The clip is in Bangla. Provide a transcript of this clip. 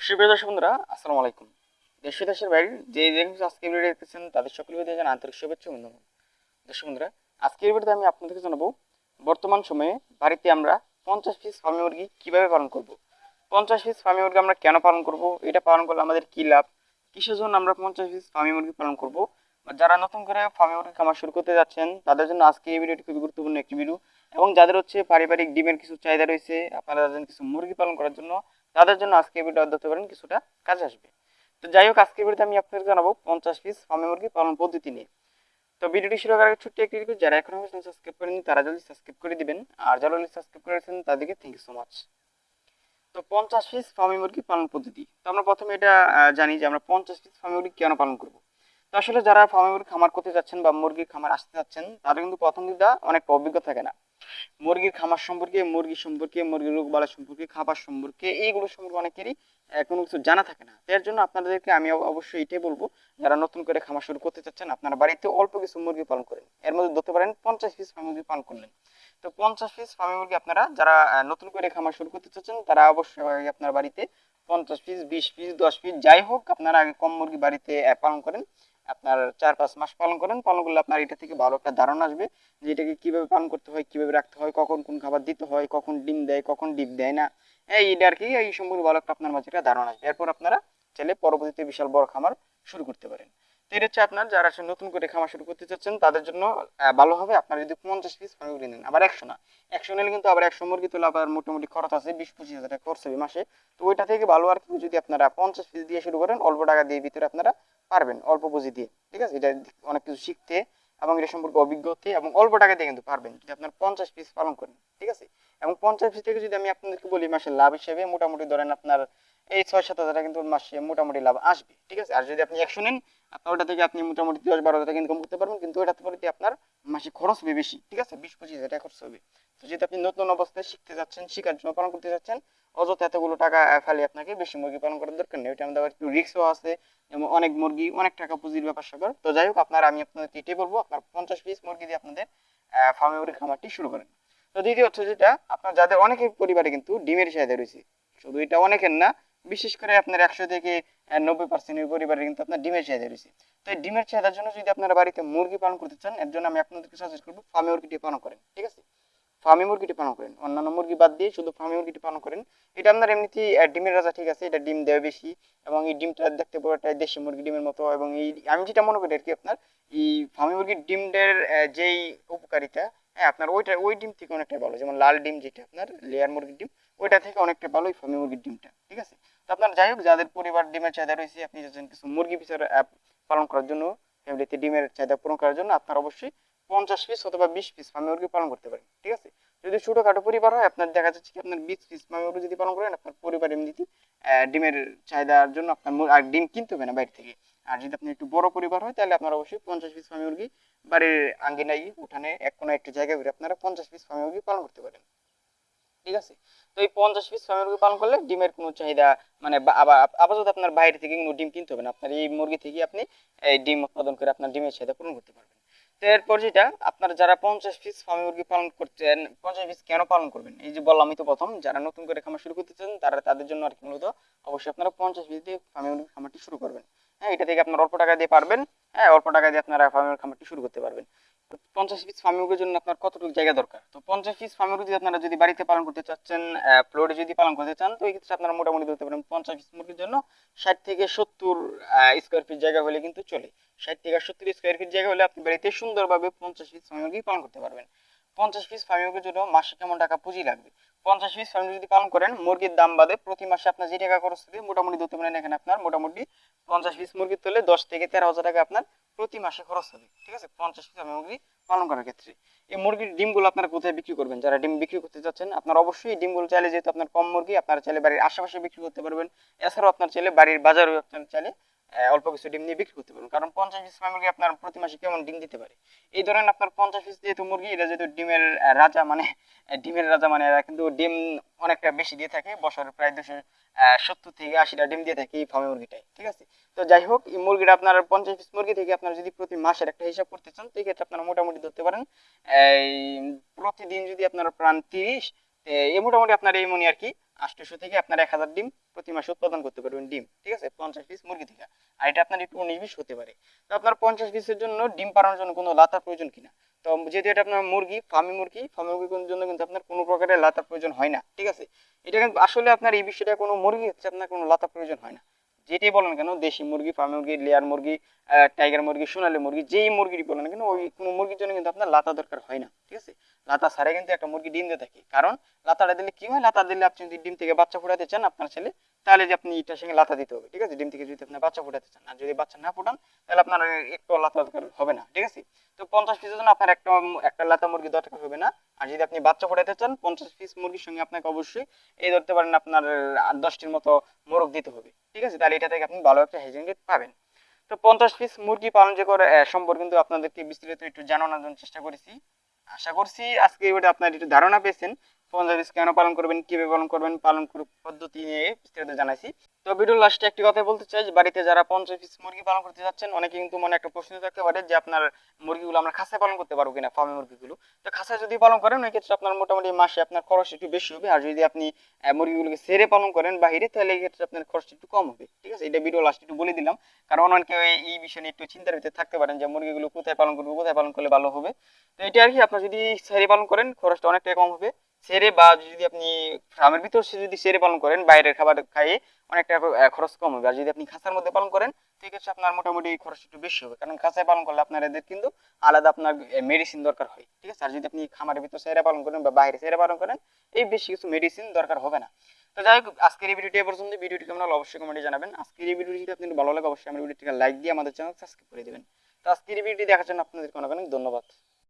সুপ্রিয় দর্শক বন্ধুরা, আসসালামু আলাইকুম। দেশ ও দেশের বাইরে যে যেখানে আজকে ভিডিও দেখতেছেন তাদের সকলের প্রতি জানাই আন্তরিক শুভেচ্ছা ও অভিনন্দন। দর্শক বন্ধুরা, আজকের ভিডিওতে আমি আপনাদেরকে জানাবো বর্তমান সময়ে বাড়িতে আমরা 50 পিস ফার্মি মুরগি কিভাবে পালন করব। 50 পিস ফার্মি মুরগি আমরা কেন পালন করব, এটা পালন করলে আমাদের কি লাভ, কিসের জন্য আমরা 50 পিস ফার্মি মুরগি পালন করব। যারা নতুন করে ফার্মি মুরগি খামার শুরু করতে যাচ্ছেন তাদের জন্য আজকে এই ভিডিওটি খুবই গুরুত্বপূর্ণ একটি ভিডিও। এবং যাদের হচ্ছে পারিবারিক ডিমের কিছু চাহিদা রয়েছে, আপনারা যাচ্ছেন কিছু মুরগি পালন করার জন্য, তাদের জন্য আজকে এই ভিডিও ধরতে পারেন কিছুটা কাজে আসবে। তো যাই হোক, আজকের ভিডিওতে আমি আপনাদের জানাবো 50 পিস ফার্মি মুরগি পালন পদ্ধতি নিয়ে। তো ভিডিওটি শুরু করার আগে ছোট্ট একটি রিকোয়েস্ট, যারা এখনো সাবস্ক্রাইব করেনি তারা জলদি সাবস্ক্রাইব করে দিবেন, আর যারা অলরেডি সাবস্ক্রাইব করেছেন তাদেরকে থ্যাংক ইউ সো মাচ। তো 50 পিস ফার্মি মুরগি পালন পদ্ধতি, তো আমরা প্রথমে এটা জানি যে আমরা 50 পিস ফার্মি মুরগি কেন পালন করব। তো আসলে যারা ফার্মি মুরগি খামার করতে যাচ্ছেন বা মুরগির খামার আসতে যাচ্ছেন তাদের কিন্তু প্রথম দিকটা অনেক অভিজ্ঞতা থাকে না। মুরগির খামার সম্পর্কে, মুরগি সম্পর্কে, মুরগির রোগবালাই সম্পর্কে, খাবার সম্পর্কে, এইগুলো সম্পর্কে অনেকেরই কোনো কিছু জানা থাকে না। এর জন্য আপনাদেরকে আমি অবশ্যই এটাই বলবো, যারা নতুন করে খামার শুরু করতে চাচ্ছেন আপনারা বাড়িতে অল্প কিছু মুরগি পালন করেন, এর মধ্যে ধরতে পারেন 50 পিস মুরগি পালন করলেন। তো 50 পিস ফার্মি মুরগি আপনারা যারা নতুন করে খামার শুরু করতে চাচ্ছেন তারা অবশ্যই আপনার বাড়িতে 50 পিস, 20 পিস, 10 পিস যাই হোক আপনারা আগে কম মুরগি বাড়িতে পালন করেন। আপনার 4-5 মাস পালন করেন, পালন করলে আপনার এটা থেকে ভালো একটা ধারণা আসবে যে এটাকে কিভাবে পালন করতে হয়, কিভাবে রাখতে হয়, কখন কোন খাবার দিতে হয়, কখন ডিম দেয়, কখন ডিম দেয় না। এইটা আর কি, এই সম্পর্কে ভালো একটা আপনার মাঝে একটা ধারণা আসবে। এরপর আপনারা চাইলে পরবর্তীতে বিশাল বড় খামার শুরু করতে পারেন। তো এটা হচ্ছে আপনার যারা আসলে নতুন করে খামার শুরু করতে চাচ্ছেন তাদের জন্য ভালো হবে আপনারা যদি 50 পিস মুরগি নেন। আবার 100 না, 100 নিলে কিন্তু আবার 100 মুরগি তোলা আবার মোটামুটি খরচ আছে 20-25 হাজার টাকা খরচ হবে মাসে। তো ওইটা থেকে ভালো আর কি যদি আপনারা 50 পিস দিয়ে শুরু করেন, অল্প টাকা দিয়ে ভিতরে আপনারা পারবেন, অল্প পুঁজি দিয়ে, ঠিক আছে। এটা অনেক কিছু শিখতে এবং এটা সম্পর্কে অভিজ্ঞ হতে এবং অল্প টাকা দিয়ে কিন্তু পারবেন যদি আপনার 50 পিস পালন করেন, ঠিক আছে। এবং 50 পিস থেকে যদি আমি আপনাদেরকে বলি মাসের লাভ হিসেবে মোটামুটি ধরেন আপনার এই 6-7 হাজার টাকা কিন্তু মাসে মোটামুটি লাভ আসবে, ঠিক আছে। আর যদি আপনি 100 নেন, আপনার ওটা থেকে আপনি মোটামুটি 10-12 হাজার টাকা ইনকাম করতে পারবেন, কিন্তু ওটাতে পরে আপনার মাসে খরচ হবে বেশি, ঠিক আছে, 20-25 হাজার টাকা খরচ হবে। তো যেহেতু আপনি নতুন অবস্থায় শিখতে যাচ্ছেন, শিখার জন্য পালন করতে যাচ্ছেন, অযথা এতগুলো টাকা খালি আপনাকে বেশি মুরগি পালন করার দরকার নেই। ওইটা আমাদের আবার একটু রিস্কও আছে এবং অনেক মুরগি অনেক টাকা পুঁজির ব্যাপার স্যাপার। তো যাই হোক, আমি আপনাদেরকে এটাই বলবো, আপনার 50 পিস মুরগি দিয়ে আপনাদের ফার্মে মুরগি খামারটি শুরু করেন। তো দ্বিতীয় হচ্ছে যেটা আপনার যাদের অনেকের পরিবারে কিন্তু ডিমের চাহিদা রয়েছে, শুধু এটা অনেকের না, বিশেষ করে আপনার 100 থেকে 90% পরিবারে কিন্তু আপনার ডিমের চাহিদা রয়েছে। তো এই ডিমের চাহিদার জন্য যদি আপনারা বাড়িতে মুরগি পালন করতে চান, এর জন্য আমি আপনাদেরকে সাজেস্ট করবো ফার্মে মুরগিটি পালন করেন, ঠিক আছে। ফার্মি মুরগিটি পালন করেন, অন্যান্য মুরগি বাদ দিয়ে শুধু ফার্মি মুরগিটি পালন করেন। এটা আপনার এমনিতেই ডিমের রাজা, ঠিক আছে, এটা ডিম দেয় বেশি এবং এই ডিমটা দেখতে পুরোটাই দেশি মুরগি ডিমের মতো। এবং এই আমি যেটা মনে করি আর কি, আপনার এই ফার্মি মুরগির ডিমের যেই উপকারিতা, হ্যাঁ, আপনার ওই ডিম থেকে অনেকটা ভালো, যেমন লাল ডিম যেটা আপনার লেয়ার মুরগির ডিম, ওইটা থেকে অনেকটা ভালো এই ফার্মি মুরগির ডিমটা, ঠিক আছে। তো আপনার যাই হোক, যাদের পরিবার ডিমের চাহিদা রয়েছে, আপনি যাচ্ছেন কিছু মুরগি পিছনে পালন করার জন্য, ফ্যামিলিতে ডিমের চাহিদা পূরণ করার জন্য, আপনার অবশ্যই 50 পিস অথবা 20 পিস ফার্মি মুরগি পালন করতে পারেন, ঠিক আছে। যদি ছোটখাটো পরিবার হয়, আপনার দেখা যাচ্ছে কি আপনার 20 পিস মুরগি যদি পালন করেন, আপনার পরিবার এমনিতে ডিমের চাহিদার জন্য আপনার আর ডিম কিনতে হবে না বাইরে থেকে। আর যদি আপনি একটু বড় পরিবার হয় তাহলে আপনার অবশ্যই 50 পিস মুরগি বাড়ির আঙ্গিনায় উঠানে এক কোনো একটা জায়গা করে আপনারা 50 পিস মুরগি পালন করতে পারেন, ঠিক আছে। তো এই 50 পিস মুরগি পালন করলে ডিমের কোনো চাহিদা মানে আপাতত আপনার বাইরে থেকে কোনো ডিম কিনতে হবে না, আপনার এই মুরগি থেকে আপনি এই ডিম উৎপাদন করে আপনার ডিমের চাহিদা পূরণ করতে পারবেন। তো এরপর যেটা আপনার যারা 50 পিস মুরগি পালন করছেন, 50 পিস কেন পালন করবেন, এই যে বললাম আমি তো প্রথম, যারা নতুন করে খামার শুরু করতে চান তারা তাদের জন্য আর কি মূলত অবশ্যই আপনারা 50 পিস দিয়ে মুরগি খামারটি শুরু করবেন। হ্যাঁ, এটা থেকে আপনার অল্প টাকা দিয়ে পারবেন, হ্যাঁ, অল্প টাকা দিয়ে আপনারা খামারটি শুরু করতে পারবেন। 50 পিস মুরগির জন্য আপনার কতটুকু জায়গা দরকার, তো 50 পিস মুরগি আপনারা যদি বাড়িতে পালন করতে চাচ্ছেন, ফ্লোরে যদি পালন করতে চান, তো এই ক্ষেত্রে আপনারা মোটামুটি ধরতে পারেন 50 পিস মুরগির জন্য 60 থেকে 70 স্কোয়ার ফিট জায়গা হলে কিন্তু চলে। 60 থেকে 70 স্কোয়ার ফিট জায়গা হলে আপনি বাড়িতে সুন্দরভাবে 50 পিস মুরগি পালন করতে পারবেন। 50 পিস মুরগির জন্য মাসে কেমন টাকা পুঁজি লাগবে, 50 পিস মুরগি যদি পালন করেন, মুরগির দাম বাদে প্রতি মাসে আপনার যে টাকা খরচ হবে মোটামুটি ধরতে পারেন, এখানে আপনার মোটামুটি 50 পিস মুরগি তুললে 10 থেকে 13 হাজার টাকা আপনার প্রতি মাসে খরচ হবে, ঠিক আছে, 50 পিস মুরগি পালন করার ক্ষেত্রে। এই মুরগির ডিমগুলো আপনারা কোথায় বিক্রি করবেন, যারা ডিম বিক্রি করতে চাচ্ছেন, আপনার অবশ্যই এই ডিমগুলো চাইলে, যেহেতু আপনার কম মুরগি, আপনারা চাইলে বাড়ির আশেপাশে বিক্রি করতে পারবেন। এছাড়াও আপনার চাইলে বাড়ির বাজারেও আপনার চাইলে অল্প কিছু ডিম নিয়ে বিক্রি করতে পারবেন, কারণ 50 পিস মুরগি আপনার প্রতি মাসে কেমন ডিম দিতে পারে। এই ধরেন আপনার 50 পিস যেহেতু মুরগি, এটা যেহেতু ডিমের রাজা, মানে ডিমের রাজা, মানে এরা কিন্তু ডিম অনেকটা বেশি দিয়ে থাকে, বছরে প্রায় 270 থেকে 80টা ডিম দিয়ে থাকে এই ফার্মে মুরগিটাই, ঠিক আছে। তো যাই হোক, এই মুরগিটা আপনার 50 পিস মুরগি থেকে আপনার যদি প্রতি মাসের একটা হিসাব করতে চান, তো এই ক্ষেত্রে আপনারা মোটামুটি ধরতে পারেন এই প্রতিদিন যদি আপনার প্রাণ 30, এই মোটামুটি আপনার এই মনি আর কি 800 থেকে আপনার 1000 ডিম প্রতি মাসে উৎপাদন করতে পারবেন ডিম, ঠিক আছে, 50 পিস মুরগি থেকে। আর এটা আপনার একটু 19-20 হতে পারে। তো আপনার 50 পিসের জন্য ডিম পাড়ানোর জন্য কোনো লাতার প্রয়োজন কিনা, তো যেহেতু এটা আপনার মুরগি, ফার্মি মুরগির জন্য কিন্তু আপনার কোনো প্রকারের লাতার প্রয়োজন হয় না, ঠিক আছে। এটা কিন্তু আসলে আপনার এই বিষয়টা কোনো মুরগি হচ্ছে আপনার কোনো লাতার প্রয়োজন হয় না। যেটাই বলেন কেন, দেশি মুরগি, ফার্মি মুরগি, লেয়ার মুরগি, টাইগার মুরগি, সোনালী মুরগি, যেই মুরগি বলেন না কেন, ওই কোনো মুরগির জন্য কিন্তু আপনার লাতা দরকার হয় না, ঠিক আছে। লাতা ছাড়াই কিন্তু একটা মুরগি ডিম দিয়ে থাকে, কারণ লাতাটা দিলে কি হয়, লাতা দিলে আপনি যদি ডিম থেকে বাচ্চা ফোটাতে চান আপনার ছেলে, তাহলে যে আপনি এটার সঙ্গে লাতা দিতে হবে, ঠিক আছে, ডিম থেকে যদি আপনি বাচ্চা ফোটাতে চান। আর যদি বাচ্চা না ফোটান তাহলে আপনার একটু লাতা দরকার হবে না, ঠিক আছে। তো 50 পিসের জন্য আপনার একটা একটা লাতা মুরগি দরকার হবে না। আর যদি আপনি বাচ্চা ফোটাতে চান 50 পিস মুরগির সঙ্গে আপনাকে অবশ্যই এই ধরতে পারেন আপনার 10টির মতো মোরগ দিতে হবে, ঠিক আছে, তাহলে এটা থেকে আপনি ভালো একটা হেজিং রেট পাবেন। তো 50 পিস মুরগি পালন যে করে সম্পর্কে কিন্তু আপনাদেরকে বিস্তারিত একটু জানানোর জন্য চেষ্টা করেছি। আশা করছি আজকে এবারে আপনার একটু ধারণা পেয়েছেন 50 পিস কেন পালন করবেন, কিভাবে পালন করবেন, পালন পদ্ধতি নিয়ে বিস্তারিত জানাইছি। তো ভিডিওর লাস্টে একটি কথা বলতে চাই যে বাড়িতে যারা 50 পিস মুরগি পালন করতে যাচ্ছেন, অনেকে কিন্তু মনে একটা প্রশ্ন থাকতে পারে যে আপনার মুরগিগুলো আমরা খাঁচায় পালন করতে পারবো কিনা, ফার্মে মুরগিগুলো। তো খাঁচায় যদি পালন করেন ওই ক্ষেত্রে আপনার মোটামুটি মাসে আপনার খরচ একটু বেশি হবে। আর যদি আপনি মুরগিগুলোকে ছেড়ে পালন করেন বাহিরে, তাহলে এই ক্ষেত্রে আপনার খরচ একটু কম হবে, ঠিক আছে। এটা ভিডিও লাস্টে একটু বলে দিলাম, কারণ অনেকে এই বিষয় নিয়ে একটু চিন্তার ভিতরে থাকতে পারেন যে মুরগিগুলো কোথায় পালন করবো, কোথায় পালন করলে ভালো হবে। তো এটা আর কি, আপনার যদি ছেড়ে পালন করেন খরচটা অনেকটাই কম হবে। ছেড়ে বা যদি আপনি ফার্মের ভিতর যদি ছেড়ে পালন করেন বাইরের খাবার খাইয়ে অনেকটা খরচ কম হবে। আর যদি আপনি খাঁচার মধ্যে পালন করেন সেক্ষেত্রে আপনার মোটামুটি খরচ একটু বেশি হবে, কারণ খাঁচায় পালন করলে আপনার এদের কিন্তু আলাদা আপনার মেডিসিন দরকার হয়, ঠিক আছে। আর যদি আপনি খামারের ভিতর ছেড়ে পালন করেন বা বাইরে ছেড়ে পালন করেন এই বেশি কিছু মেডিসিন দরকার হবে না। তো যাই হোক, আজকের এই ভিডিওটি এ পর্যন্ত। ভিডিওটি কেমন হলো অবশ্যই কমেন্টে জানাবেন। আজকের এই ভিডিওটি যদি আপনাদের ভালো লাগে অবশ্যই আমার ভিডিওটিকে লাইক দিয়ে আমাদের চ্যানেল সাবস্ক্রাইব করে দেবেন। তো আজকের এই ভিডিওটি দেখার জন্য আপনাদেরকে অনেক অনেক ধন্যবাদ।